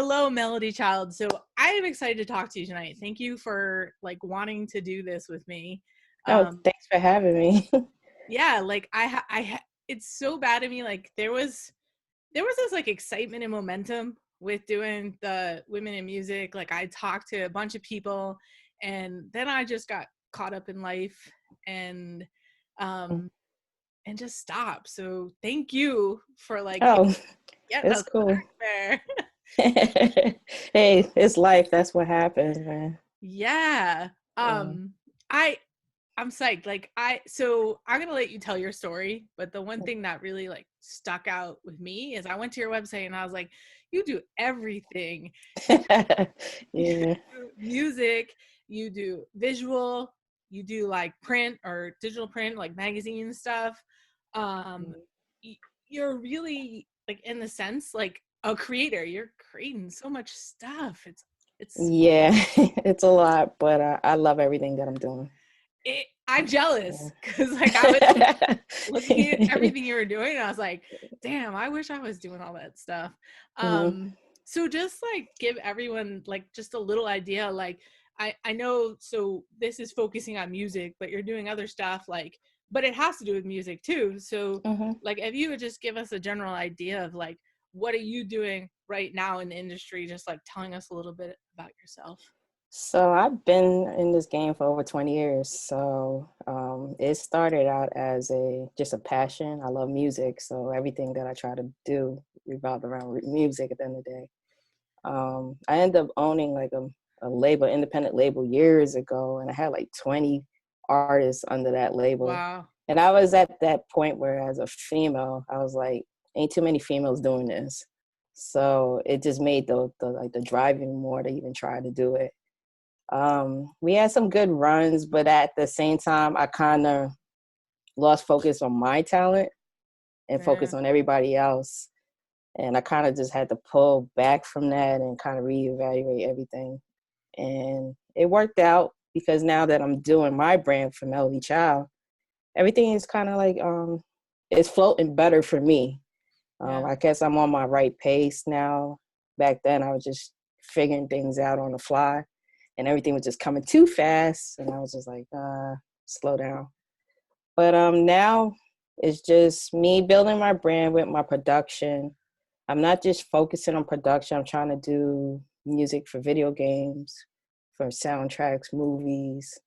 Hello, Melody Child. So I am excited to talk to you tonight. Thank you for like wanting to do this with me. Oh, thanks for having me. Yeah, like it's so bad of me. Like there was this like excitement and momentum with doing the Women in Music. Like I talked to a bunch of people, and then I just got caught up in life and um and just stopped. So thank you for like Oh, getting it's us back cool. there. Hey, it's life. That's what happens, man. Yeah. Yeah. I I'm psyched. Like so I'm gonna let you tell your story, but the one thing that really like stuck out with me is I went to your website and I was like, you do everything. You Yeah. do music, you do visual, you do like print or digital print, like magazine stuff. Um, you're really like in the sense like a creator. You're creating so much stuff. It's Yeah, it's a lot, but I love everything that I'm doing. I'm jealous because like I was Yeah. looking at everything you were doing and I was like, damn, I wish I was doing all that stuff. Mhm. So just like give everyone like just a little idea. Like I know, so this is focusing on music, but you're doing other stuff like, but it has to do with music too. So Mhm. like if you would just give us a general idea of like what are you doing right now in the industry, just like telling us a little bit about yourself. So I've been in this game for over 20 years. So it started out as just a passion. I love music, so everything that I try to do revolved around music at the end of the day. I ended up owning like a label, independent label years ago, and I had like 20 artists under that label. Wow. And I was at that point where, as a female, I was like, ain't too many females doing this. So it just made the driving more to even try to do it. We had some good runs, but at the same time, I kind of lost focus on my talent and Yeah. focus on everybody else. And I kind of just had to pull back from that and kind of reevaluate everything. And it worked out because now that I'm doing my brand for Melody Child, everything is kind of like, it's floating better for me. Yeah. I guess I'm on my right pace now. Back then, I was just figuring things out on the fly and everything was just coming too fast. And I was just like, slow down. But now it's just me building my brand with my production. I'm not just focusing on production. I'm trying to do music for video games, for soundtracks, movies,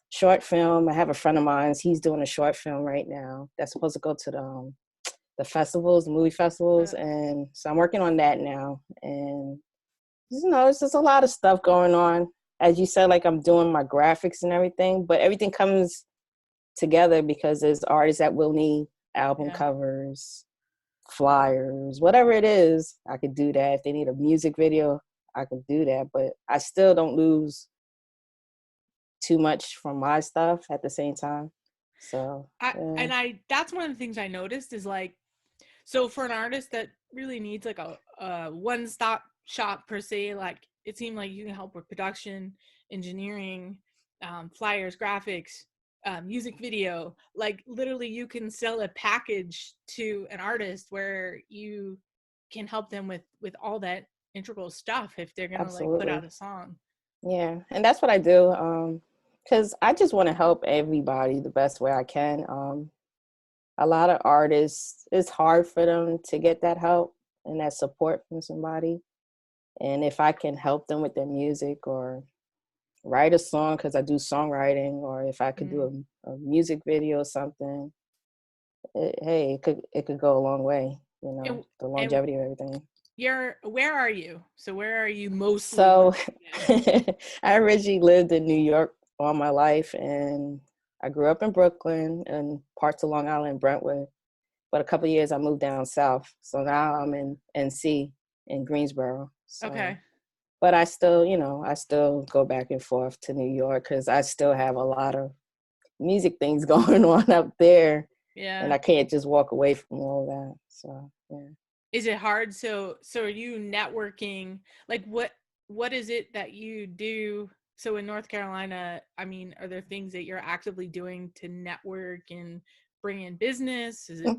short film. I have a friend of mine. He's doing a short film right now that's supposed to go to the festivals, the movie festivals, and so I'm working on that now. And it's just a lot of stuff going on. As you said, like I'm doing my graphics and everything, but everything comes together because there's artists that will need album Yeah. covers, flyers, whatever it is. I could do that. If they need a music video, I could do that. But I still don't lose too much from my stuff at the same time. So yeah. That's one of the things I noticed is like, so for an artist that really needs like a one-stop shop per se, like it seemed like you can help with production, engineering, flyers, graphics, music video. Like literally you can sell a package to an artist where you can help them with all that integral stuff if they're gonna like put out Absolutely. a song. Yeah, and that's what I do. Because I just want to help everybody the best way I can. A lot of artists, it's hard for them to get that help and that support from somebody. And if I can help them with their music or write a song, because I do songwriting, or if I could Mm. do a music video or something, hey, it could go a long way. And, The and longevity of everything. where are you? So where are you mostly So located? I originally lived in New York all my life, and I grew up in Brooklyn and parts of Long Island, Brentwood. But a couple of years I moved down south. So now I'm in NC in Greensboro. So, Okay. but I still go back and forth to New York because I still have a lot of music things going on up there. And Yeah. I can't just walk away from all that. So, yeah. Is it hard? So are you networking? Like what is it that you do? So in North Carolina, I mean, are there things that you're actively doing to network and bring in business? Is it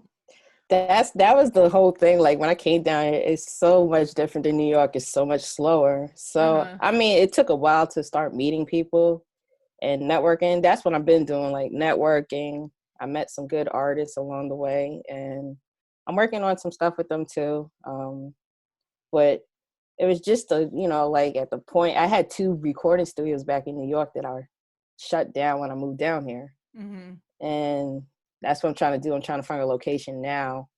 That was the whole thing. Like when I came down here, it's so much different than New York. It's so much slower. So Uh-huh. I mean, it took a while to start meeting people and networking. That's what I've been doing, like networking. I met some good artists along the way, and I'm working on some stuff with them too. But it was just like at the point I had two recording studios back in New York that I shut down when I moved down here, Mm-hmm. and that's what I'm trying to do. I'm trying to find a location now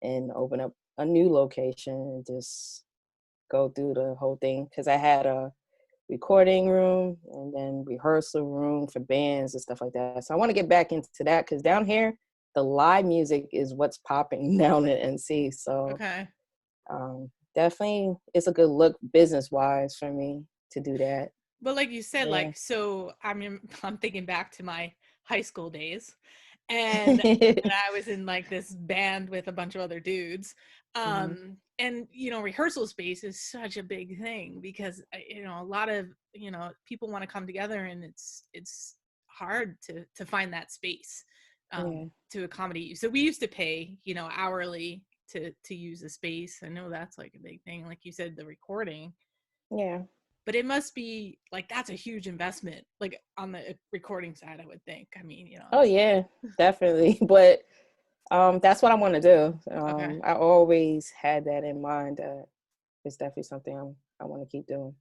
and open up a new location and just go through the whole thing, because I had a recording room and then rehearsal room for bands and stuff like that. So I want to get back into that, because down here the live music is what's popping down at NC. So Okay. definitely it's a good look business wise for me to do that. But like you said, Yeah. like, so I mean, I'm thinking back to my high school days, and I was in like this band with a bunch of other dudes. Hmm. And rehearsal space is such a big thing because a lot of people want to come together, and it's hard to find that space Yeah. to accommodate you. So we used to pay hourly to use the space. I know that's like a big thing, like you said, the recording. Yeah. But it must be like that's a huge investment, like on the recording side, I would think. I mean, Oh yeah, definitely. But that's what I want to do. okay, I always had that in mind. It's definitely something I want to keep doing.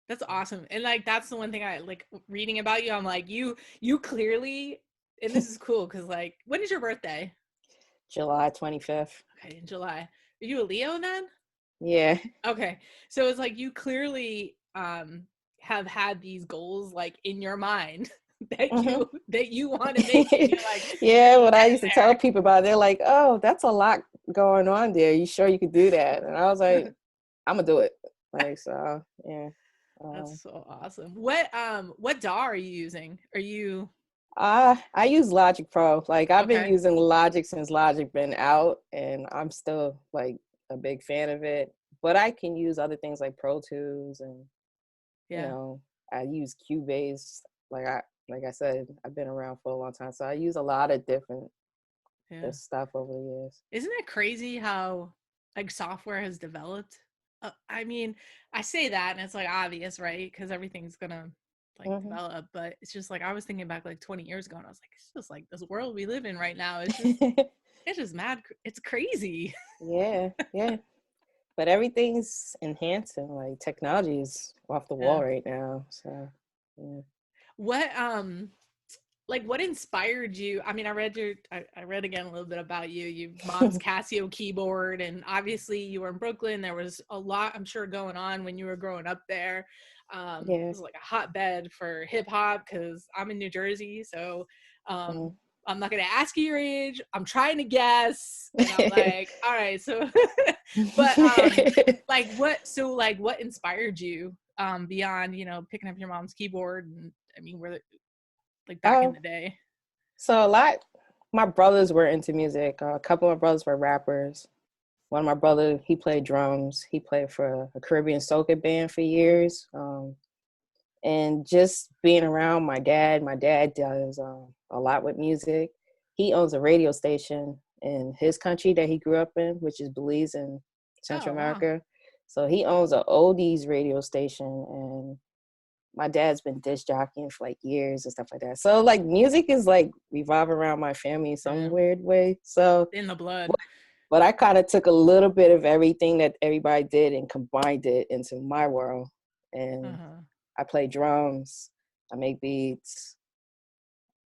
that's awesome. And like that's the one thing I like reading about you. I'm like, you clearly, and this is cool because like, when is your birthday? July 25th. Okay, in July. Are you a Leo then? Yeah. Okay, so it's like you clearly have had these goals like in your mind that Hmm. you want to make, and you're like Yeah, when I used to tell getting people about it, they're like, "Oh, that's a lot going on there. You sure you could do that?" And I was like, there. "I'm gonna do it." Like, so yeah. That's Um, so awesome. What DAW are you using? Are you I use Logic Pro. Like I've been okay? using Logic since Logic been out, and I'm still like a big fan of it. But I can use other things like Pro Tools, and you Yeah. know, I use Cubase. Like I said, I've been around for a long time, so I use a lot of different Yeah. stuff over the years. Isn't it crazy how like software has developed? I mean, I say that and it's like obvious, right? Because everything's gonna like Hmm. develop, but it's just like I was thinking back like 20 years ago, and I was like, it's just like this world we live in right now. It's just mad. It's crazy. Yeah, yeah. But everything's enhancing. Like technology is off the Yeah. wall right now. So yeah. What like what inspired you? I mean, I read again a little bit about you mom's Casio keyboard, and obviously you were in Brooklyn. There was a lot, I'm sure, going on when you were growing up there. It Yeah. was like a hotbed for hip hop because I'm in New Jersey. So Mm. I'm not gonna ask you your age, I'm trying to guess, and I'm like, all right, so but like what inspired you beyond picking up your mom's keyboard? And I mean, were like back in Oh, the day. so a lot. My brothers were into music. A couple of my brothers were rappers. One of my brother, he played drums. He played for a Caribbean soca band for years. And just being around my dad. My dad does a lot with music. He owns a radio station in his country that he grew up in, which is Belize in Oh, Central wow. America. So he owns an oldies radio station, and my dad's been disc jockeying for like years and stuff like that. So like music is like revolve around my family in some Yeah. weird way. So, In the blood. but I kind of took a little bit of everything that everybody did and combined it into my world. And Uh-huh. I play drums, I make beats,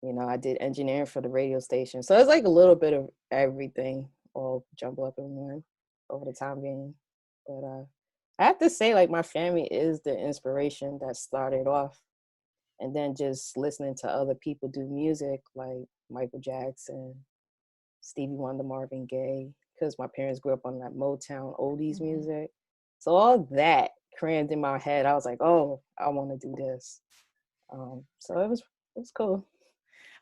I did engineering for the radio station. So it's like a little bit of everything all jumbled up in one over the time being. But I have to say, like, my family is the inspiration that started off. And then just listening to other people do music like Michael Jackson, Stevie Wonder, Marvin Gaye, because my parents grew up on that Motown oldies Mhm. music. So all that crammed in my head. I was like, oh, I want to do this. So it was cool.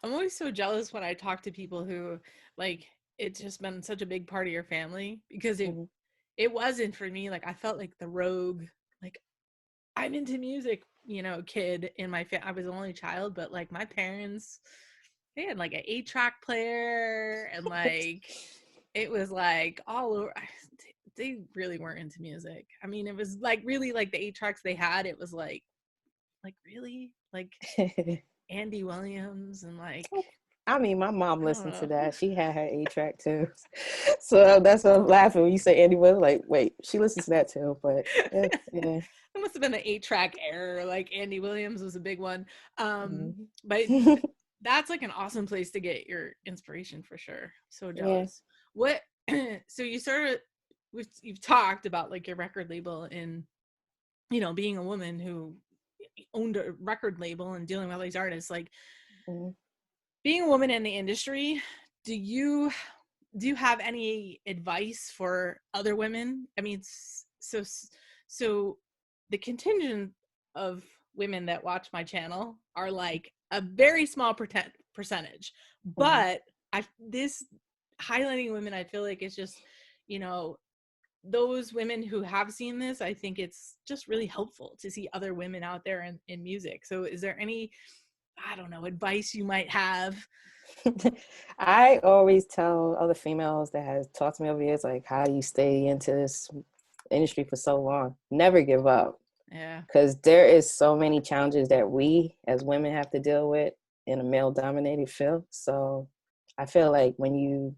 I'm always so jealous when I talk to people who like it's just been such a big part of your family because it Hmm. it wasn't for me. Like I felt like the rogue, like I'm into music, kid in my I was the only child, but like my parents, they had like an 8-track player and like it was like all over. They really weren't into music. I mean, it was like really like the 8 tracks they had. It was like really like Andy Williams and like, I mean, my mom I don't listened to know. that. She had her 8-track too. So that's what I'm laughing when you say Andy Williams. Like, wait, she listens to that too. But yeah. It must have been the 8-track era. Like Andy Williams was a big one. But Mm-hmm. that's like an awesome place to get your inspiration for sure. So Yeah. jealous. What? So you sort of you've talked about like your record label and being a woman who owned a record label and dealing with all these artists. Like Mm-hmm. being a woman in the industry, do you have any advice for other women? I mean, so the contingent of women that watch my channel are like a very small percentage, Mm-hmm. but this highlighting women, I feel like it's just, you know, those women who have seen this, I think it's just really helpful to see other women out there in music. So is there any, I don't know, advice you might have? I always tell other females that has talked to me over years, like, how do you stay into this industry for so long? Never give up. Yeah. Because there is so many challenges that we as women have to deal with in a male dominated field. So I feel like when you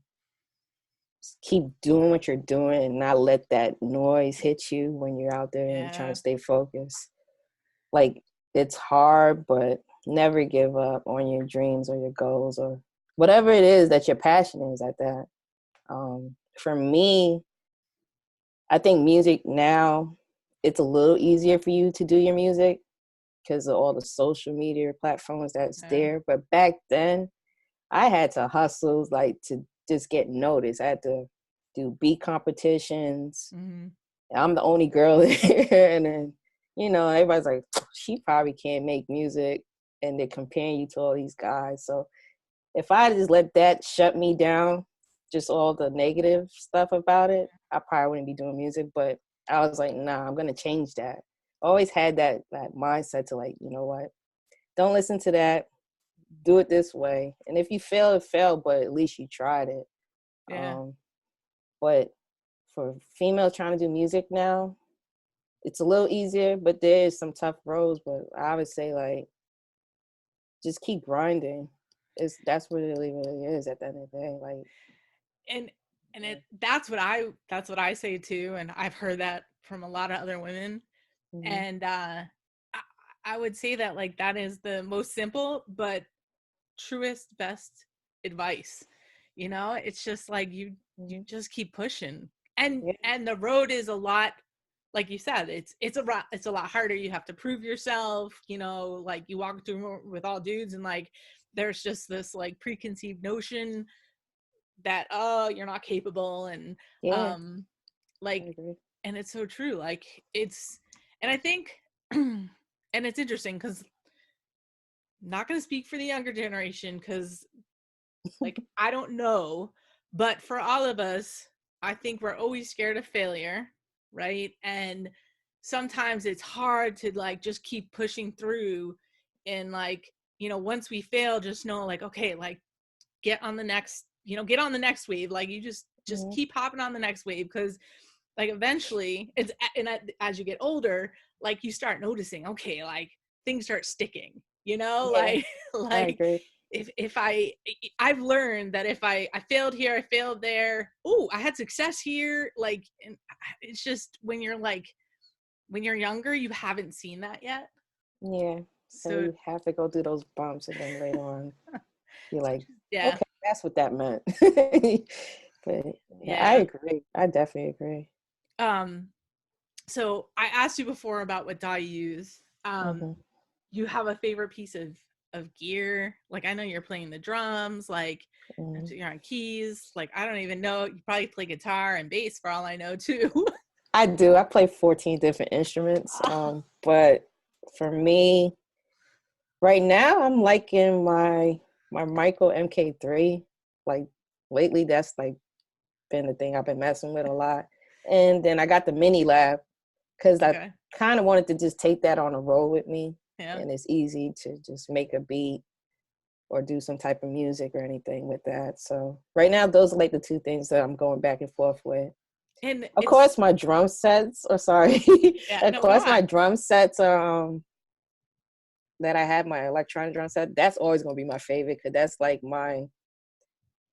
keep doing what you're doing and not let that noise hit you when you're out there and trying Yeah. to stay focused, like, it's hard, but never give up on your dreams or your goals or whatever it is that your passion is at that. For me, I think music now, it's a little easier for you to do your music because of all the social media platforms that's Yeah. there. But back then, I had to hustle, like, to just get noticed. I had to do beat competitions. Mm-hmm. I'm the only girl there. And then, everybody's like, she probably can't make music. And they're comparing you to all these guys. So if I just let that shut me down, just all the negative stuff about it, I probably wouldn't be doing music. But I was like, nah, I'm going to change that. Always had that mindset to, like, you know what? Don't listen to that. Do it this way. And if you fail, it failed, but at least you tried it. Yeah. But for females trying to do music now, it's a little easier, but there's some tough roads. But I would say, like, just keep grinding. That's what it really is at the end of the day. Like, and that's what I say too, and I've heard that from a lot of other women. mm-hmm. And I would say that like that is the most simple but truest, best advice. It's just like you Mm-hmm. just keep pushing, and Yeah, the road is a lot, like you said, it's a lot harder. You have to prove yourself, like you walk through with all dudes, and like there's just this like preconceived notion that, oh, you're not capable, and yeah, I like, agree. and it's so true. Like and I think and it's interesting because not going to speak for the younger generation, because like I don't know, but for all of us, I think we're always scared of failure, right? And sometimes it's hard to like just keep pushing through, and like, once we fail, just know like, okay, like get on the next, get on the next wave. Like you just Mm-hmm. keep hopping on the next wave, because like eventually as you get older, like you start noticing, okay, like things start sticking, Yeah, like I like agree. if I've learned that if I failed here, I failed there, oh, I had success here, like, and it's just when you're younger, you haven't seen that yet. Yeah, so So you have to go through those bumps, and then later on, you're like, yeah. okay, that's what that meant. But yeah, I Yeah. agree. I definitely agree. um so I asked you before about what DAW you use. Mm-hmm. You have a favorite piece of gear? Like I know you're playing the drums, like Mm-hmm. you're on keys, like I don't even know, you probably play guitar and bass for all I know too. I do. I play 14 different instruments. But for me, right now, I'm liking my Micro MK3. Like, lately, that's like been the thing I've been messing with a lot. And then I got the Mini Lab because I Okay. kind of wanted to just take that on a roll with me, Yeah. and it's easy to just make a beat or do some type of music or anything with that. So right now, those are like the two things that I'm going back and forth with. And Of it's course, my drum sets, or sorry, yeah, of no, go course, my on. drum sets are, that I have, my electronic drum set, that's always going to be my favorite, because that's like my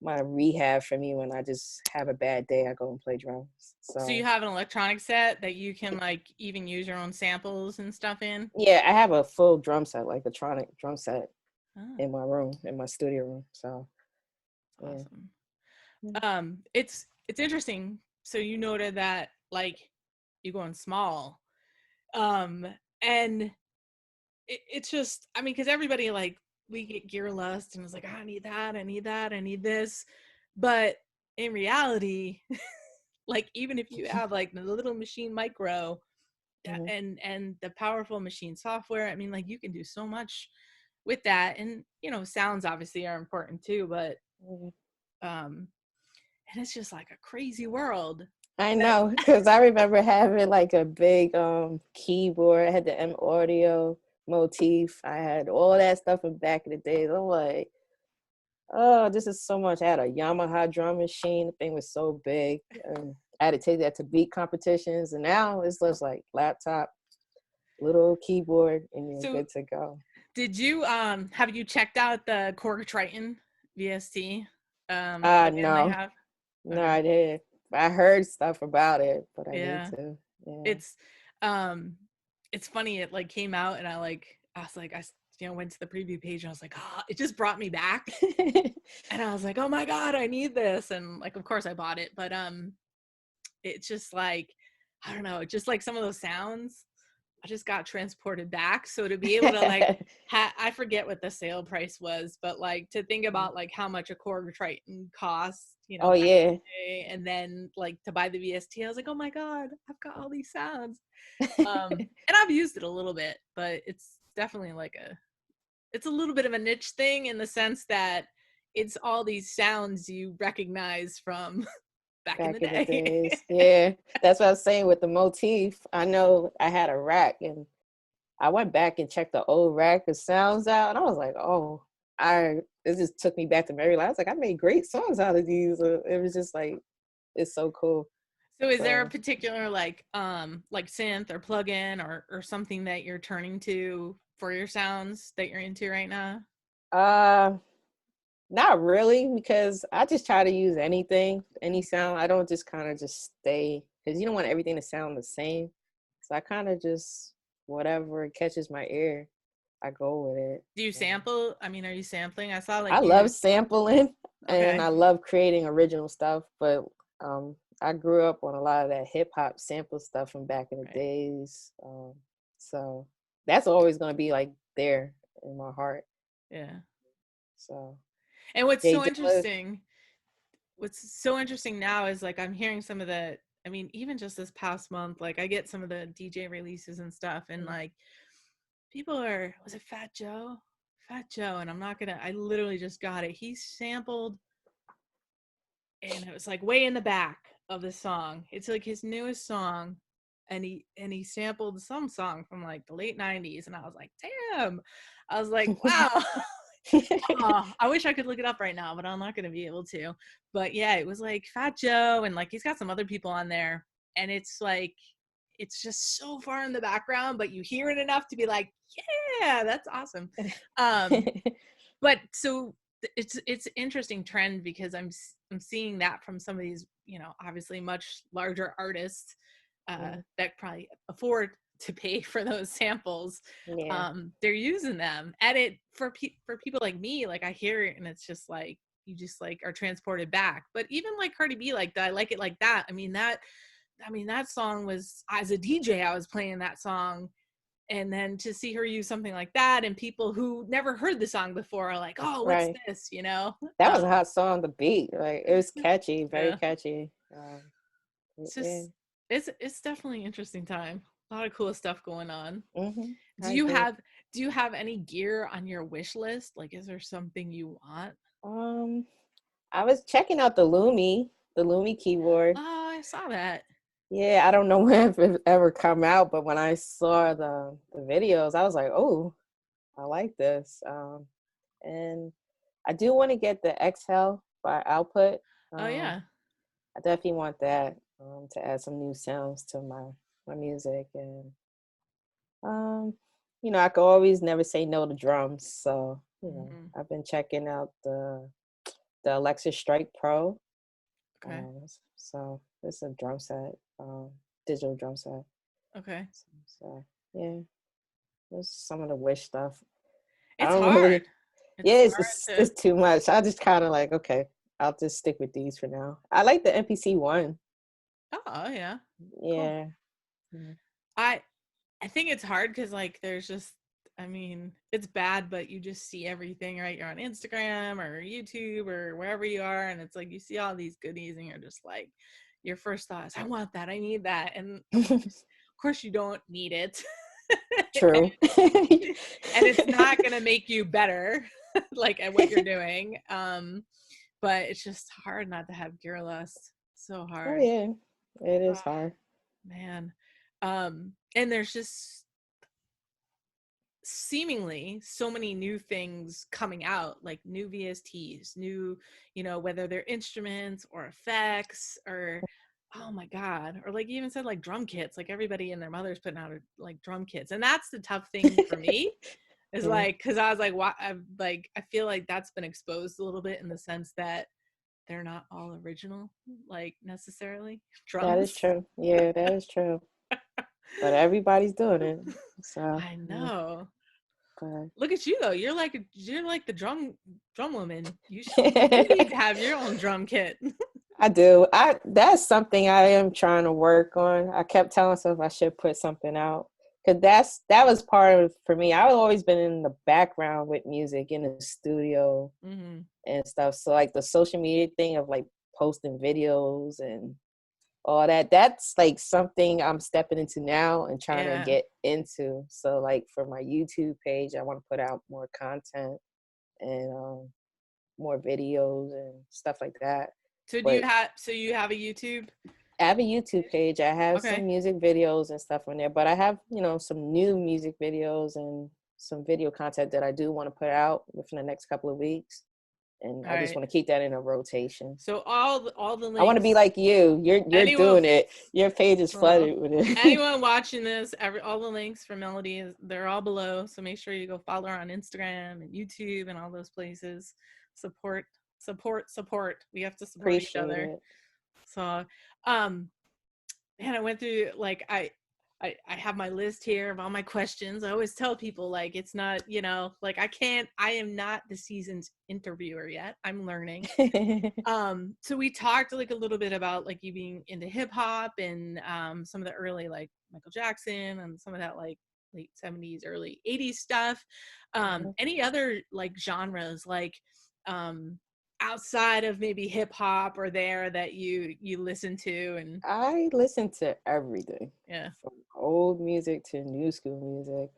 rehab for me. When I just have a bad day, I go and play drums. So you So have an electronic set that you can like even use your own samples and stuff in? yeah, I have a full drum set, like electronic drum set Oh, in my room, in my studio room. So yeah. awesome. It's interesting. So you noted that like you're going small. Um, and it's just, I mean, because everybody like we get gear lust and it's like, I need that, I need that, I need this. But in reality, like even if you have like the little machine micro Mhm. and the powerful machine software, I mean, like you can do so much with that. And you know, sounds obviously are important too, but Mhm. um and it's just like a crazy world. I know, because I remember having like a big keyboard. I had the M Audio motif. I had all that stuff from back in the days. I'm like, oh, this is so much. I had a Yamaha drum machine. The thing was so big. I had to take that to beat competitions, and now it's just like laptop, little keyboard, and you're So good to go. did you have you checked out the Korg Triton VST? The band they No, have? no, Okay. I did. I heard stuff about it, but I need Yeah. to. Yeah. It's um it's funny, it like came out and I was like you know, went to the preview page and I was like, oh, it just brought me back. And I was like, oh my God, I need this. And like of course I bought it, but it's just like, I don't know, just like some of those sounds, I just got transported back. So to be able to like, I forget what the sale price was, but like to think about like how much a Korg Triton costs, you know, Oh back in yeah. the day, and then like to buy the VST, I was like, oh my God, I've got all these sounds. And I've used it a little bit, but it's definitely like it's a little bit of a niche thing in the sense that it's all these sounds you recognize from back in Back the in the day. days. Yeah. That's what I was saying with the motif. I know I had a rack, and I went back and checked the old rack of sounds out, and I was like, oh, it just took me back to Maryland. I was like, I made great songs out of these. It was just like, it's so cool. So is there a So particular like synth or plugin or something that you're turning to for your sounds that you're into right now? uh not really, because I just try to use anything, any sound. I don't just kind of just stay, because you don't want everything to sound the same. So I kind of just, whatever catches my ear, I go with it. Do you Yeah. sample? I mean, are you sampling? I saw I like you. love sampling, and Okay. I love creating original stuff, but I grew up on a lot of that hip hop sample stuff from back in the Right. days. So that's always going to be like there in my heart. Yeah. So And what's J so Dilla. interesting, what's so interesting now is like I'm hearing some of the, I mean, even just this past month, like I get some of the DJ releases and stuff, and like people are, was it Fat Joe? Fat Joe, and I'm not gonna, I literally just got it. He sampled, and it was like way in the back of the song. It's like his newest song, and he sampled some song from like the late 90s, and I was like, damn. I was like, wow. Oh, I wish I could look it up right now, but I'm not going to be able to. But yeah, it was like Fat Joe, and like he's got some other people on there, and it's like it's just so far in the background, but you hear it enough to be like, yeah, that's awesome. Um, but so it's interesting trend because I'm seeing that from some of these, you know, obviously much larger artists that probably afford to pay for those samples. Yeah. They're using them, and it for people like me, like I hear it and it's just like you just like are transported back. But even like Cardi B, like that, I like it like that. I mean that song was, as a DJ I was playing that song, and then to see her use something like that and people who never heard the song before are like, oh, what's Right. this, you know? That was a hot song. The beat, like it was catchy, very Yeah, catchy. it's Yeah. just it's definitely an interesting time, a lot of cool stuff going on. do I you agree. have do you have any gear on your wish list? Like, is there something you want? Um, I was checking out the Lumi keyboard. Oh, I saw that. Yeah, I don't know when it ever come out, but when I saw the videos, I was like, oh, I like this. And I do want to get the Exhale by Output. Oh yeah. I definitely want that to add some new sounds to my music, and I could always never say no to drums. So Mhm. I've been checking out the Alexa Strike Pro. Okay. So it's a drum set, digital drum set. Okay. So yeah, there's some of the Wish stuff. I It's don't hard. really. It's Yeah, hard to. it's too much. I just kind of like, okay, I'll just stick with these for now. I like the MPC one. Oh yeah. Cool. Yeah. Yeah. I I think it's hard because like there's just I mean it's bad, but you just see everything, right? You're on Instagram or YouTube or wherever you are, and it's like you see all these goodies, and you're just like, your first thought is, I want that, I need that, and of course you don't need it, True. and it's not gonna make you better, like at what you're doing. But it's just hard not to have gear lust. So Oh hard. yeah, it is Oh, hard. man. And there's just seemingly so many new things coming out, like new VSTs, new, whether they're instruments or effects or, oh my God, or like you even said like drum kits, like everybody and their mother's putting out like drum kits. And that's the tough thing for me is Yeah, like, cause I was like, what, I feel like that's been exposed a little bit in the sense that they're not all original, like necessarily that is drums. true. Yeah, that is true. But everybody's doing it. So I yeah, know. but Look at you though. You're like the drum woman. You need to have your own drum kit. I do. That's something I am trying to work on. I kept telling myself I should put something out because that was part of for me. I've always been in the background with music in the studio Hmm. and stuff. So like the social media thing of like posting videos and all that, that's like something I'm stepping into now and trying to Yeah. get into. So like for my YouTube page, I want to put out more content and more videos and stuff like that. So But you have a YouTube? I have a YouTube page. I have Okay. some music videos and stuff on there, but I have, some new music videos and some video content that I do want to put out within the next couple of weeks. And All I just right. want to keep that in a rotation. So all the I want to be links. like you. You're Anyone doing it. Your page is well, flooded with it. anyone watching this, all the links for Melody they're all below. So make sure you go follow her on Instagram and YouTube and all those places. Support, support. We have to support each Appreciate other. it. So um man, I went through like I have my list here of all my questions. I always tell people like it's not, like I am not the seasoned interviewer yet. I'm learning. So we talked like a little bit about like you being into hip hop and some of the early like Michael Jackson and some of that like late 70s, early 80s stuff. Any other like genres like um outside of maybe hip hop or there that you listen to and I listen to everything yeah. from old music to new school music.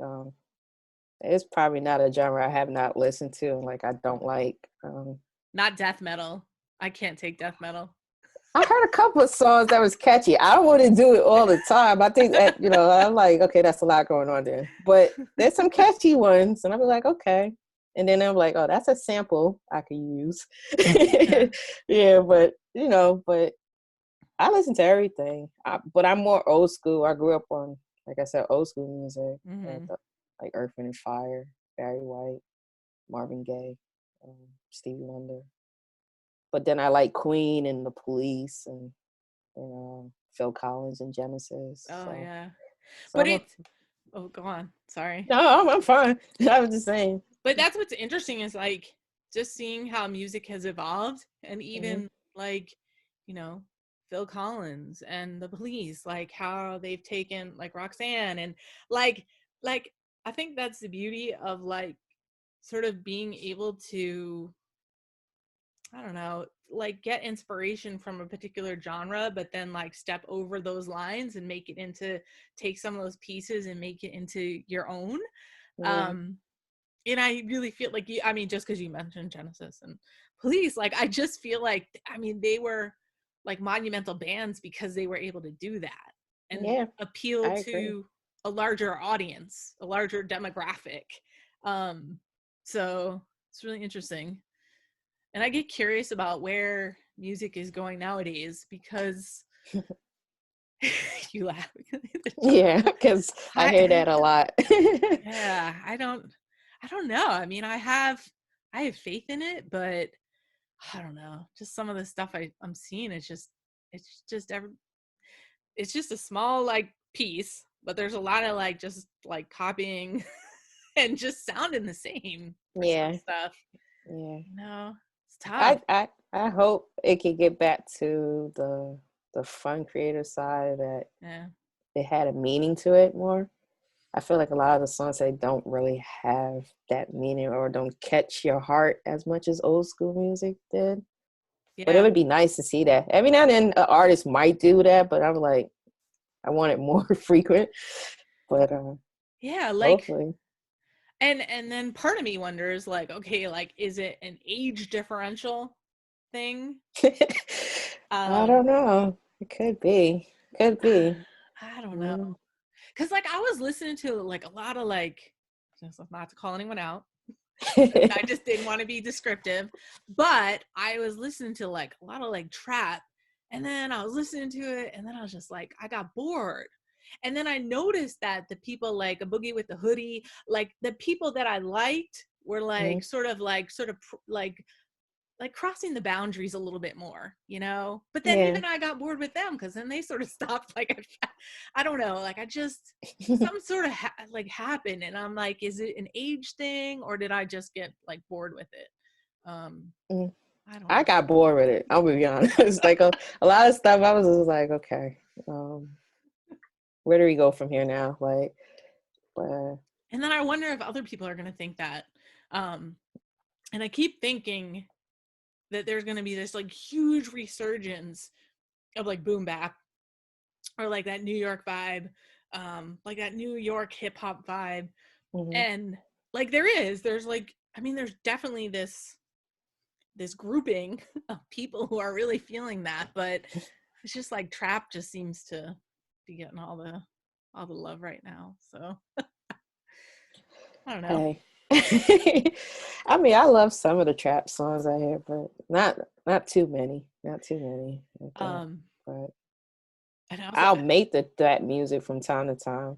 It's probably not a genre I have not listened to and like I don't like. Not death metal. I can't take death metal. I heard a couple of songs that was catchy. I don't want to do it all the time. I think that, I'm like, okay, that's a lot going on there. But there's some catchy ones, and I'm like, okay. And then I'm like, oh, that's a sample I could use. Yeah. Yeah, but I listen to everything. But I'm more old school. I grew up on, like I said, old school music, Mm-hmm. like Earth, Wind and Fire, Barry White, Marvin Gaye, Stevie Wonder. But then I like Queen and the Police and Phil Collins and Genesis. Oh So yeah. so But I'm a it's oh go on. Sorry. no, I'm fine. I was just saying. But that's what's interesting is like just seeing how music has evolved and Mhm. even like, you know, Phil Collins and the Police, like how they've taken like Roxanne and like like I think that's the beauty of like sort of being able to I don't know, like get inspiration from a particular genre, but then like step over those lines and make it into take some of those pieces and make it into your own. Yeah. Um, and I really feel like I mean, just because you mentioned Genesis and Police, like I just feel like I mean they were like monumental bands because they were able to do that and Yeah. appeal I agree. to a larger audience, a larger demographic. So it's really interesting. And I get curious about where music is going nowadays because you laugh. Yeah, because I hear that a lot. Yeah, I don't know. I mean, I have faith in it, but I don't know. Just some of the stuff I'm seeing, it's just every it's just a small like piece, but there's a lot of like just like copying and just sounding the same for some Yeah, stuff. yeah. No, it's tough. I hope it can get back to the fun creative side, that Yeah. it had a meaning to it more. I feel like a lot of the songs, they don't really have that meaning or don't catch your heart as much as old school music did. But it Yeah. would be nice to see that. Every now and then an artist might do that, but I'm like, I want it more frequent. But Yeah, like hopefully. and then part of me wonders like, okay, like is it an age differential thing? I Um don't know. It could be. Could be. I don't know. Mm. Cuz like I was listening to like a lot of like, just not to call anyone out. I just didn't want to be descriptive, but I was listening to like a lot of like trap, and then I was listening to it, and then I was just like, I got bored. And then I noticed that the people like a boogie with the hoodie, like the people that I liked were like Mhm. like crossing the boundaries a little bit more, you know? But then Yeah. even I got bored with them because then they sort of stopped. Like, I don't know. Like, I just, some sort of like happened. And I'm like, is it an age thing or did I just get like bored with it? Mm. I don't I know. got bored with it. I'll be honest. Like a lot of stuff, I was just like, okay, where do we go from here now? Like, but And then I wonder if other people are going to think that. Um, and I keep thinking that there's going to be this like huge resurgence of like boom bap or like that New York vibe, like that New York hip hop vibe. mhm. And like there's like, I mean, there's definitely this grouping of people who are really feeling that, but it's just like trap just seems to be getting all the love right now. So I don't know. Hey. I mean, I love some of the trap songs I hear, but not too many. Not too many like that. Um, But and also I'll make that music from time to time,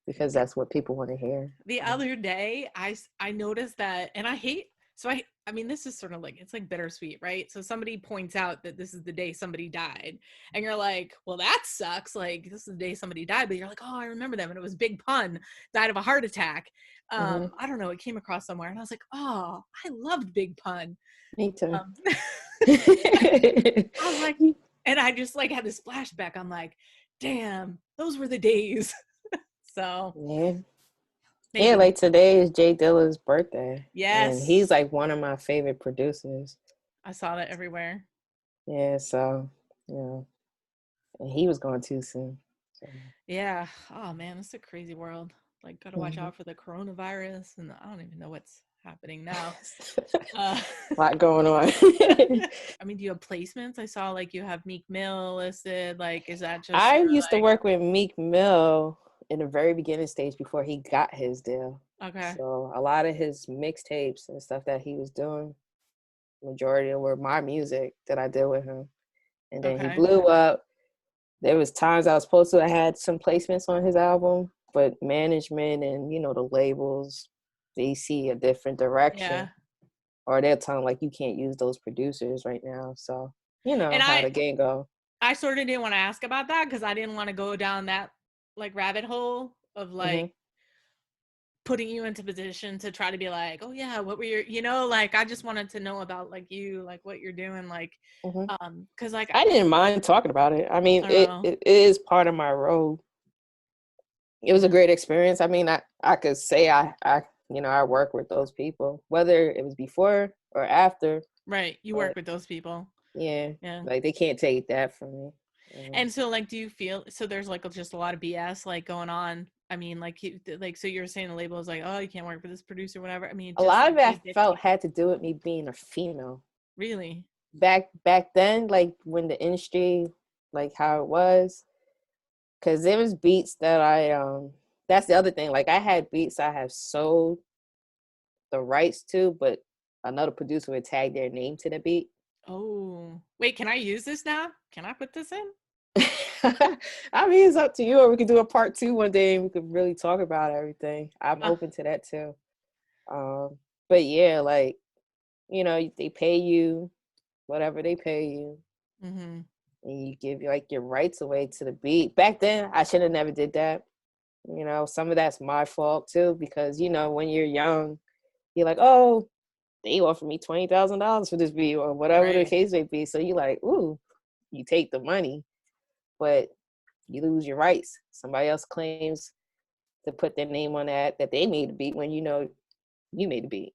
because that's what people want to hear. the other day I noticed that, and I hate, so I mean this is sort of like, it's like bittersweet, right? So somebody points out that this is the day somebody died, and you're like, well that sucks, like this is the day somebody died, but you're like, oh I remember them, and it was Big Pun died of a heart attack. Hmm. I don't know, it came across somewhere and I was like, oh I loved Big Pun. Me too. um I was like, and I just like had this flashback, I'm like, damn, those were the days. So Yeah. Yeah, maybe. like today is Jay Dilla's birthday, and he's Yes, like one of my favorite producers. I saw that everywhere. Yeah, so and he was going too soon. So. Yeah. Oh man, it's a crazy world. Like, gotta watch Mhm. out for the coronavirus, and I don't even know what's happening now. Uh, A lot going on. I mean, do you have placements? I saw like you have Meek Mill listed. Like, is that just I sort used to work with Meek Mill in the very beginning stage before he got his deal. of like, okay, So a lot of his mixtapes and stuff that he was doing, majority were my music that I did with him. And then he okay, blew up. There was times I was supposed to have had some placements on his album, but management and the labels, they see a different yeah. direction, or they'll tell him like you can't use those producers right now. So you know And how the game go. I sort of didn't want to ask about that because I didn't want to go down that like rabbit hole of like Hmm. putting you into position to try to be like, oh yeah, what were your, you know, like I just wanted to know about like you, like what you're doing, like Hmm. because like I didn't mind talking about it. I mean, I don't it, know. it is part of my role. It was a Yeah. great experience. I mean, I could say I work with those people, whether it was before or after, Right. You work but with those people. yeah, Yeah. like they can't take that from me. And so like do you feel so there's like just a lot of BS like going on? I mean, like like so you're saying the label is like, oh, you can't work for this producer, whatever. I mean, A just lot like of it I is it felt people had to do with me being a female. really? Back then, like when the industry, like how it was, because there was beats that that's the other thing. Like I had beats I have sold the rights to, but another producer would tag their name to the beat. Oh, wait, can I use this now? Can I put this in? I mean, it's up to you, or we could do a part 2 one day and we could really talk about everything. I'm Uh, open to that too. But yeah, like, you know, they pay you whatever they pay you, mm-hmm. and you give like your rights away to the beat. Back then, I should have never did that. You know, some of that's my fault too, because you know, when you're young, you're like, oh, they offered me $20,000 for this beat, or whatever the Right. case may be. So you like, ooh, you take the money, but you lose your rights. Somebody else claims to put their name on that they made the beat when you know you made the beat.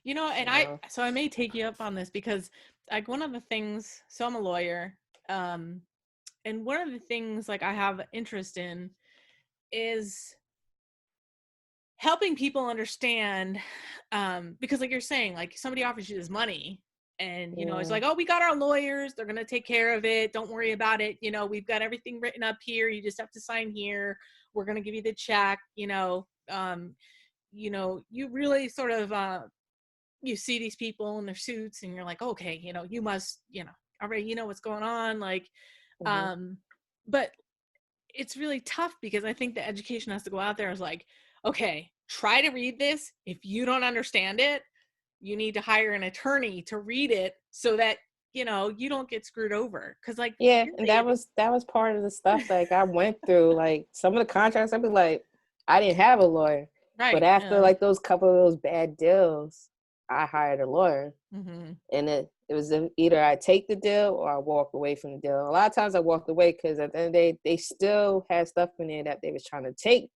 You know, and I may take you up on this because like one of the things, so I'm a lawyer, um, and one of the things like I have interest in is helping people understand, because like you're saying, like somebody offers you this money and you know it's Yeah, like, oh, we got our lawyers, they're gonna take care of it, don't worry about it, you know, we've got everything written up here, you just have to sign here, we're gonna give you the check, you know, you really sort of you see these people in their suits and you're like, okay, you know, you must, you know, already, you know what's going on, like, mm-hmm. um but it's really tough because I think the education has to go out there as like, okay, try to read this. If you don't understand it, you need to hire an attorney to read it so that, you know, you don't get screwed over. Cause like, Yeah, and really, that was part of the stuff like I went through. Like some of the contracts, I'd be like, I didn't have a lawyer, but right. after Yeah. like those couple of those bad deals, I hired a lawyer, Mm-hmm. and it was either I take the deal or I walk away from the deal. A lot of times I walked away because at the end of the day, they still had stuff in there that they was trying to take.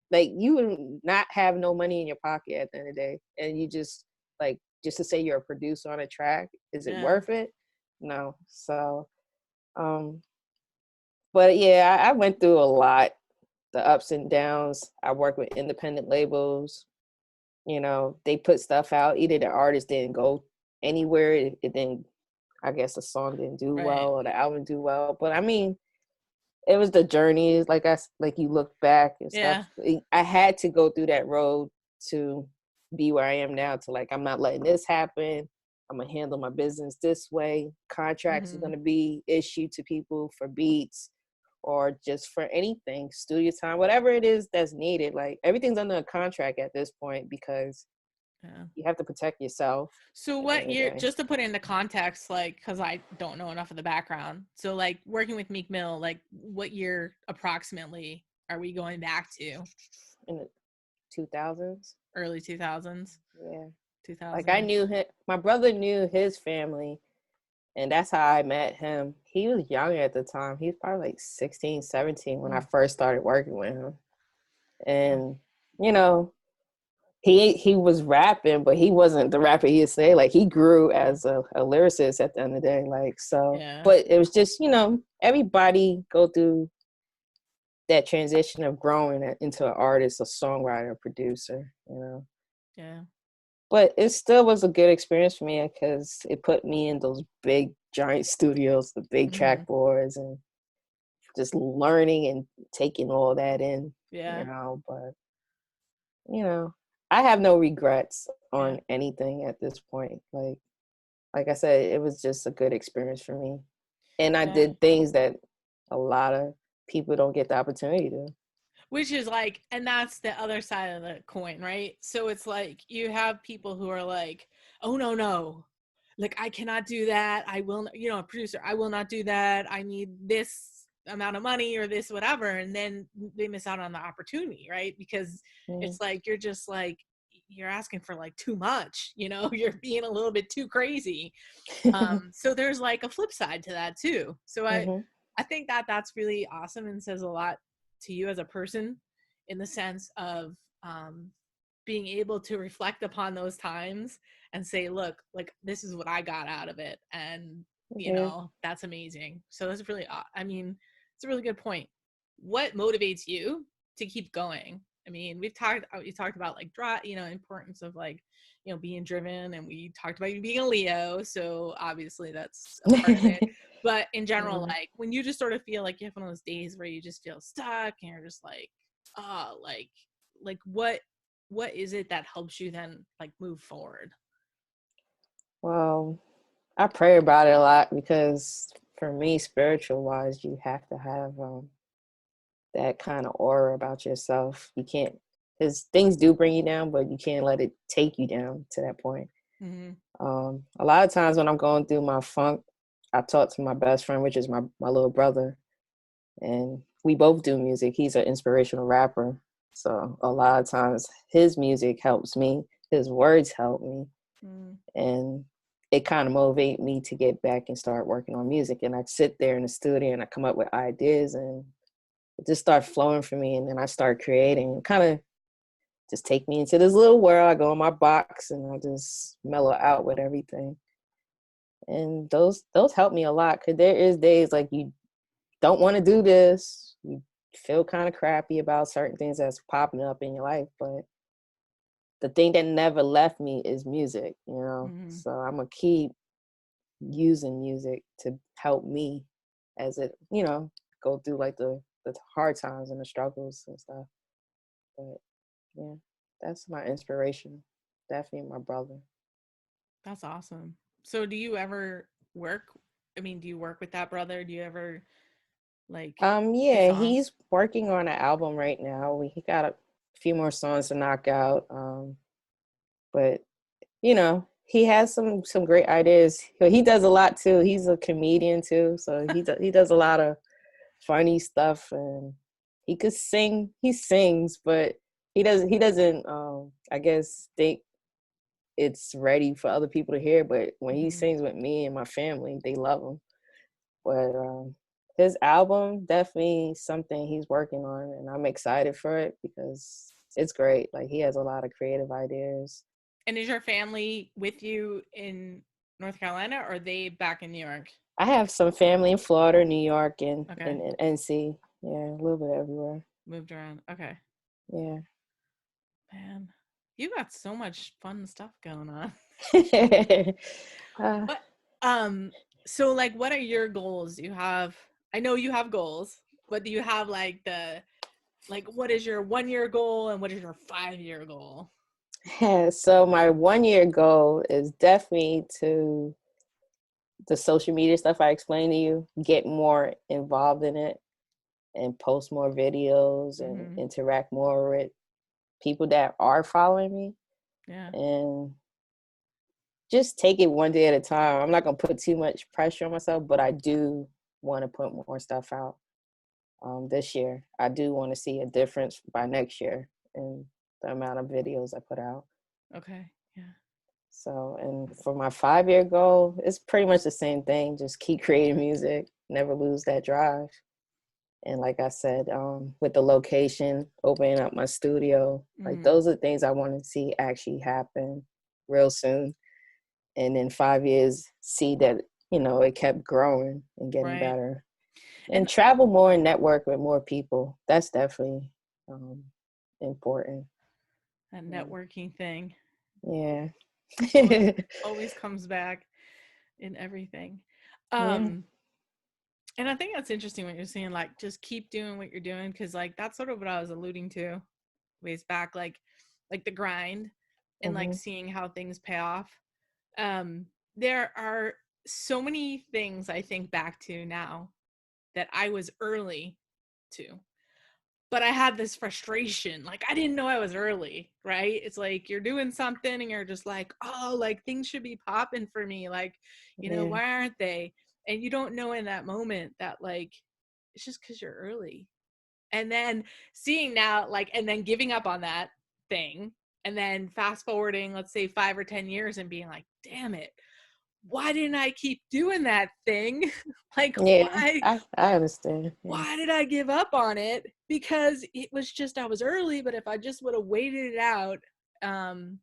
Like you would not have no money in your pocket at the end of the day, and you just like just to say you're a producer on a track, is it Yeah. worth it? No. So, um, but yeah, I went through a lot, the ups and downs. I worked with independent labels. You know, they put stuff out. Either the artist didn't go anywhere, it didn't. I guess the song didn't do Right. well or the album do well. But I mean, it was the journey. Like like you look back and stuff. Yeah. I had to go through that road to be where I am now. To like, I'm not letting this happen. I'm gonna handle my business this way. Contracts are Mm-hmm. gonna be issued to people for beats or just for anything, studio time, whatever it is that's needed. Like everything's under a contract at this point because Yeah. you have to protect yourself So at the end what of the year, day. just to put it into context, like, cause I don't know enough of the background. So like working with Meek Mill, like what year approximately are we going back to? In the 2000s. Early 2000s, Yeah. Like I 2000. knew him, my brother knew his family, and that's how I met him. He was young at the time. He was probably like 16, 17 when I Mm. first started working with him. Oh, And, you know, he was rapping, but he wasn't the rapper he is today. Like he grew as a lyricist at the end of the day. Like so, yeah, but it was just, you know, everybody go through that transition of growing into an artist, a songwriter, a producer, you know. yeah. But it still was a good experience for me because it put me in those big giant studios, the big Mm-hmm. track boards, and just learning and taking all that in, you Yeah, know. But you know, I have no regrets yeah, on anything at this point. Like I said, it was just a good experience for me. And I yeah. did things that a lot of people don't get the opportunity to. Which is like, and that's the other side of the coin, right? So it's like you have people who are like, oh no, no, like I cannot do that. I will, you know, a producer, I will not do that. I need this amount of money or this whatever, and then they miss out on the opportunity, right? Because Mm-hmm. it's like you're just like you're asking for like too much, you know, you're being a little bit too crazy. So there's like a flip side to that too. So Mm-hmm. I think that that's really awesome and says a lot to you as a person in the sense of being able to reflect upon those times and say, look, like this is what I got out of it, and you Yeah. know that's amazing. So that's really, I mean, it's a really good point. What motivates you to keep going? I mean, you talked about like you know, importance of like, you know, being driven, and we talked about you being a Leo, so obviously that's a part of it. But in general, Mm-hmm. like when you just sort of feel like you have one of those days where you just feel stuck and you're just like, oh, like what is it that helps you then like move forward? Well, I pray about it a lot because for me, spiritual wise, you have to have that kind of aura about yourself. You can't, because things do bring you down, but you can't let it take you down to that point. Mm-hmm. A lot of times when I'm going through my funk, I talk to my best friend, which is my little brother, and we both do music. He's an inspirational rapper. So a lot of times his music helps me, his words help me, Mm. and it kind of motivated me to get back and start working on music. And I sit there in the studio and I come up with ideas and it just starts flowing for me. And then I start creating, kind of just take me into this little world. I go in my box and I just mellow out with everything. And those help me a lot, because there is days like you don't want to do this. You feel kind of crappy about certain things that's popping up in your life, but the thing that never left me is music, you know? Mm-hmm. So I'm going to keep using music to help me as it, you know, go through like the hard times and the struggles and stuff. But yeah, that's my inspiration. Definitely my brother. That's awesome. So do you ever work? I mean, do you work with that brother? Do you ever like do Yeah, songs? he's working on an album right now. He got a few more songs to knock out. But you know, he has some great ideas. He does a lot too. He's a comedian too, so he does a lot of funny stuff, and he could sing. He sings, but he doesn't I guess think it's ready for other people to hear. But when he Mm-hmm. sings with me and my family, they love him. But his album definitely something he's working on, and I'm excited for it because it's great. Like he has a lot of creative ideas. And is your family with you in North Carolina or are they back in New York? I have some family in Florida, New York, and Okay. NC. Yeah, a little bit everywhere. Moved around. Okay. Yeah. Man, you got so much fun stuff going on. uh, What so like what are your goals? You have I know you have goals, but do you have like the like what is your 1 year goal and what is your 5 year goal? so my 1 year goal is definitely to the social media stuff I explained to you, get more involved in it and post more videos and Mm-hmm. interact more with people that are following me, Yeah. and just take it one day at a time. I'm not gonna put too much pressure on myself, but I do want to put more stuff out this year. I do want to see a difference by next year in the amount of videos I put out. Okay. Yeah. So, and for my 5 year goal, it's pretty much the same thing. Just keep creating music, never lose that drive. And like I said, with the location, opening up my studio, like Mm-hmm. those are things I want to see actually happen real soon. And in 5 years, see that, you know, it kept growing and getting Right. better. And And travel more and network with more people. That's definitely important. that Yeah. networking thing Yeah. always always comes back in everything. Yeah. Um and I think that's interesting what you're saying, like just keep doing what you're doing because like that's sort of what I was alluding to ways back, like the grind and like Mm-hmm. seeing how things pay off. There are so many things I think back to now that I was early to, but I had this frustration. Like I didn't know I was early, right? It's like you're doing something and you're just like, oh, like things should be popping for me. Like, Yeah. why aren't they? And you don't know in that moment that like it's just because you're early. And then seeing now, like, and then giving up on that thing, and then fast forwarding, let's say 5 or 10 years, and being like, damn it, why didn't I keep doing that thing? Like, Yeah. I understand. Yeah. why did I give up on it? Because it was just I was early, but if I just would have waited it out, um,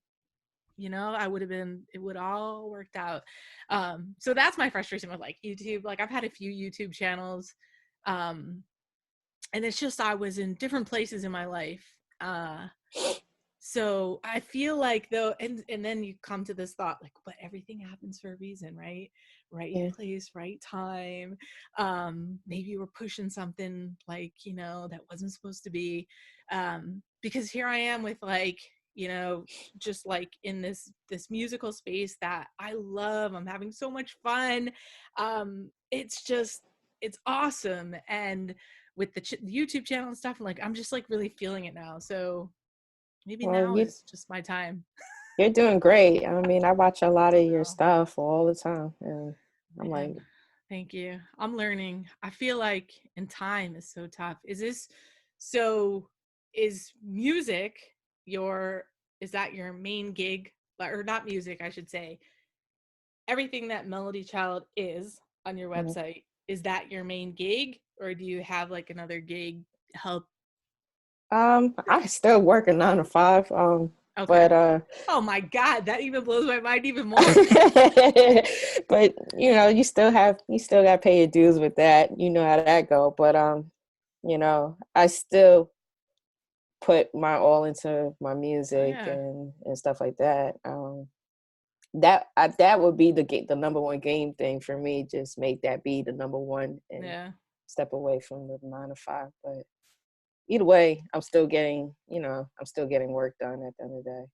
I would have been it would all worked out. So that's my frustration with like YouTube. Like I've had a few YouTube channels, um, and it's just I was in different places in my life. Uh, so I feel like though, and then you come to this thought like, but everything happens for a reason, right? Right Yeah. place, right time. Maybe you were pushing something like that wasn't supposed to be. Because here I am with like you know, just like in this musical space that I love. I'm having so much fun. It's just, it's awesome. And with the YouTube channel and stuff, like I'm just like really feeling it now. So maybe Well, now is just my time. you're doing great. I mean, I watch a lot of your So, stuff all the time, and I'm like, man, thank you. I'm learning. I feel like, and time is so tough. So is music your, is that your main gig? Or not music, I should say. Everything that Melody Child is on your mhm. website, is that your main gig? Or do you have like another gig help? I still work a 9 to 5. Okay. But Oh my God, that even blows my mind even more. but you still got to pay your dues with that. You know how that go. But I still put my all into my Oh music yeah. and stuff like that. That would be the number one game thing for me. Just make that be the number one and Yeah. step away from the 9 to 5. But either way, I'm still getting work done at the end of the day.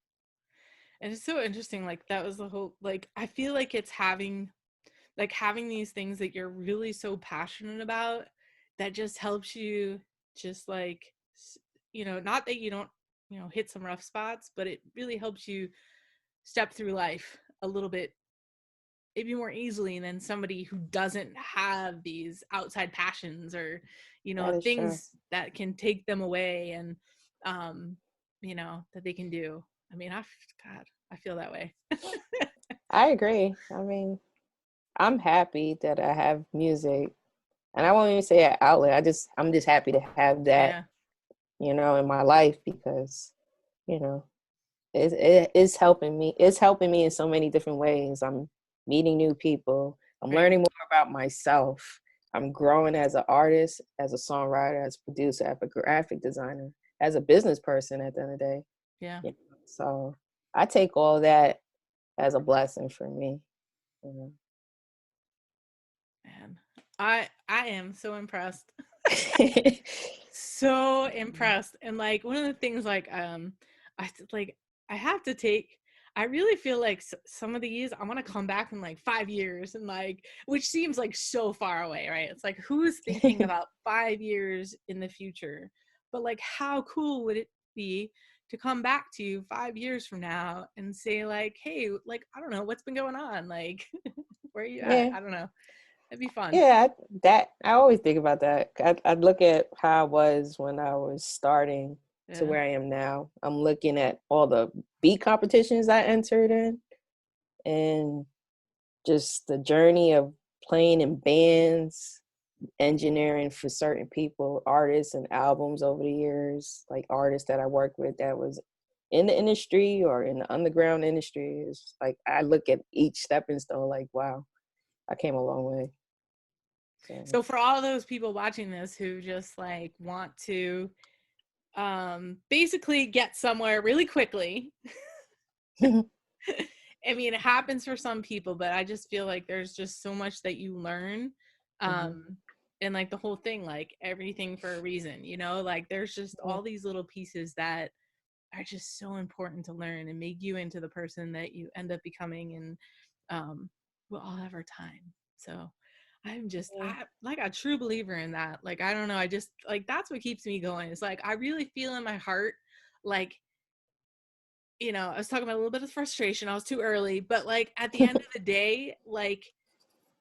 And it's so interesting. Like that was the whole, like, I feel like it's having these things that you're really so passionate about that just helps you just like, not that you don't, hit some rough spots, but it really helps you step through life a little bit maybe more easily than somebody who doesn't have these outside passions or That is true. things that can take them away and um that they can do. I mean, God, I feel that way. I agree. I mean, I'm happy that I have music, and I won't even say an outlet. I'm just happy to have that, Yeah, in my life because, you know, it's helping me. It's helping me in so many different ways. I'm meeting new people. I'm right. learning more about myself. I'm growing as an artist, as a songwriter, as a producer, as a graphic designer, as a business person at the end of the day. Yeah, So I take all that as a blessing for me. You man, I am so impressed. know? So impressed. And like one of the things, like I like I have to take, I really feel like some of these I want to come back in like 5 years, and like, which seems like so far away, right? It's like, who's thinking about 5 years in the future? But like, how cool would it be to come back to you 5 years from now and say like, hey, like, I don't know what's been going on, like where are you at? Yeah. I don't know. It'd be fun. Yeah, I always think about that. I'd look at how I was when I was starting to Yeah. where I am now. I'm looking at all the beat competitions I entered in and just the journey of playing in bands, engineering for certain people, artists and albums over the years, like artists that I worked with that was in the industry or in the underground industry. It's like I look at each stepping stone like, wow, I came a long way. So So for all those people watching this who just like want to basically get somewhere really quickly. I mean, it happens for some people, but I just feel like there's just so much that you learn. mhm. Um and like the whole thing, like everything for a reason, like there's just Yeah. all these little pieces that are just so important to learn and make you into the person that you end up becoming, and we'll all have our time. So I'm just, Yeah. I like a true believer in that. Like, I don't know, I just like, that's what keeps me going. It's like I really feel in my heart, like, I was talking about a little bit of frustration, I was too early, but like at the end of the day, like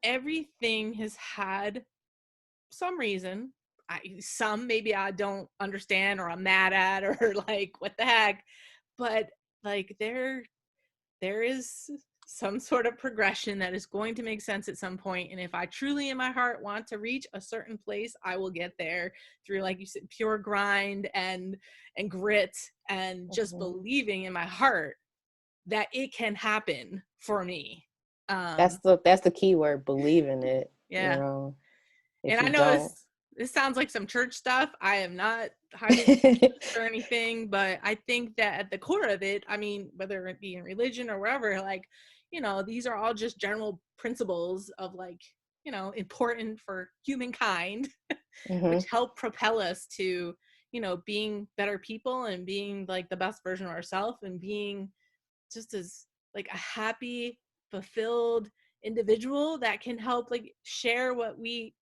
everything has had some reason. Some maybe I don't understand or I'm mad at or like what the heck, but like there is some sort of progression that is going to make sense at some point, and if I truly in my heart want to reach a certain place, I will get there through, like you said, pure grind and grit and just Mhm. believing in my heart that it can happen for me. That's um the key word, believe in it. yeah. If And I you know don't. this sounds like some church stuff. I am not highly religious or anything, but I think that at the core of it, I mean, whether it be in religion or wherever, like, these are all just general principles of like, important for humankind, which Mhm. help propel us to, you know, being better people and being like the best version of ourselves and being just as like a happy, fulfilled individual that can help like share what we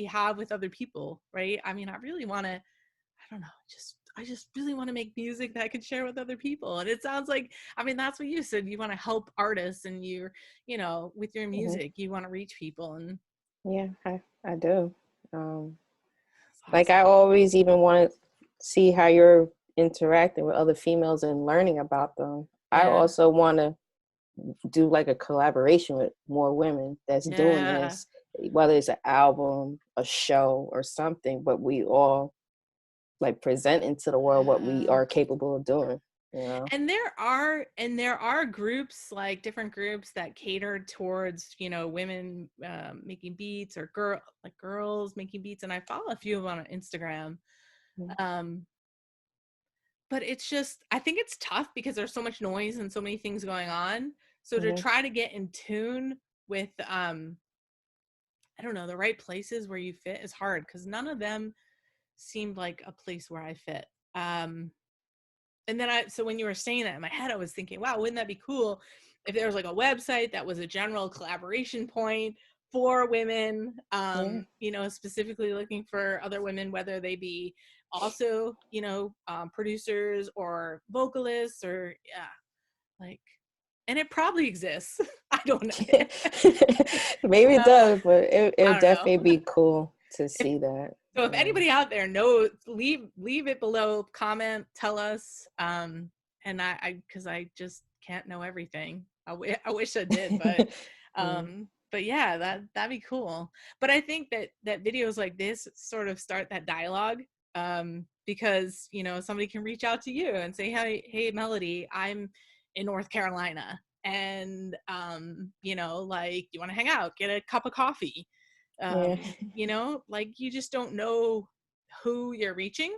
have with other people, right? I mean, I really want to, I don't know, I just really want to make music that I can share with other people. And it sounds like, I mean, that's what you said. You want to help artists, and you're, you know, with your music, you want to reach people. And yeah, I do. Like awesome. I always even want to see how you're interacting with other females and learning about them. I Yeah. also want to do like a collaboration with more women that's doing Yeah. this, whether it's an album, a show, or something, but we all like present into the world what we Yeah. are capable of doing, you know? And there are groups, like different groups that cater towards, you know, women making beats, or girls making beats, and I follow a few of them on Instagram. Um, but it's just, I think it's tough because there's so much noise and so many things going on. So to Mm-hmm. try to get in tune with I don't know, the right places where you fit is hard, because none of them seemed like a place where I fit. And then so when you were saying that in my head, I was thinking, wow, wouldn't that be cool if there was like a website that was a general collaboration point for women, Yeah. you know, specifically looking for other women, whether they be also, you know, producers or vocalists, or yeah, like, and it probably exists. I don't know. Maybe it does, but it I would don't know. definitely be cool to If see that. So if anybody out there knows, leave it below, comment, tell us. And because I just can't know everything. I wish I did, Yeah. but yeah, that'd be cool. But I think that videos like this sort of start that dialogue, because, you know, somebody can reach out to you and say, hey, Melody, I'm in North Carolina, and you know, like, you want to hang out, get a cup of coffee. Yeah. You know, like, you just don't know who you're reaching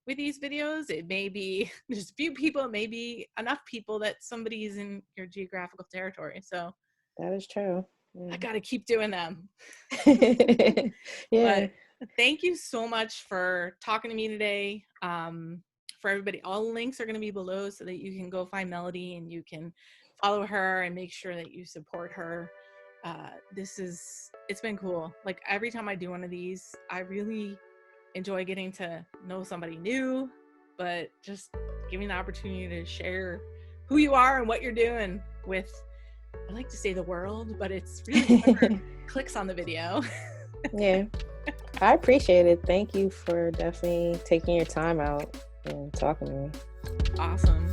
with these videos. It may be just a few people, it may be enough people that somebody's in your geographical territory. So That is true. I Yeah. got to keep doing them. Yeah. But thank you so much for talking to me today. For everybody, all links are going to be below so that you can go find Melody and you can follow her and make sure that you support her. It's been cool. Like, every time I do one of these, I really enjoy getting to know somebody new, but just giving the opportunity to share who you are and what you're doing with, I like to say the world, but it's really whoever clicks on the video. Yeah. I appreciate it. Thank you for definitely taking your time out and talking to me. Awesome.